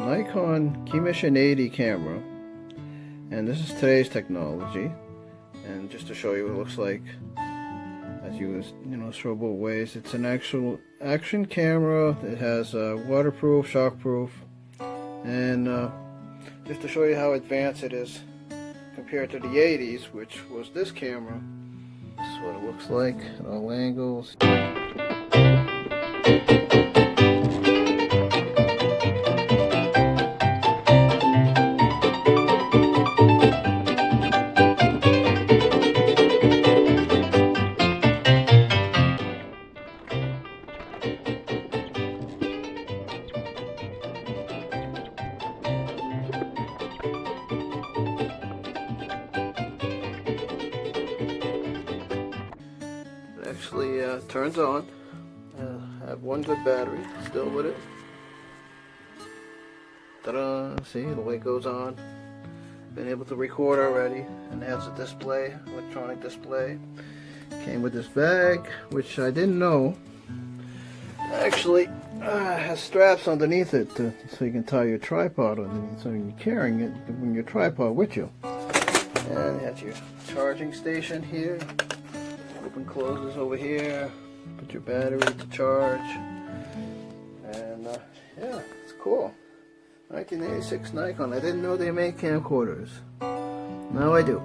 Nikon Key Mission 80 camera, and this is today's technology. And just to show you what it looks like as used, several ways. It's an actual action camera. It has waterproof, shockproof, and just to show you how advanced it is compared to the 80s, which was this camera. This is what it looks like at all angles. Actually turns on. I have one good battery still with it. Ta-da! See, the light goes on. Been able to record already, and it has a display, electronic display. Came with this bag, which I didn't know. Actually, has straps underneath it so you can tie your tripod underneath, so you're carrying it, bring your tripod with you. And you have your charging station here. Open closes over here. Put your battery to charge. And yeah, it's cool. 1986 Nikon. I didn't know they made camcorders. Now I do.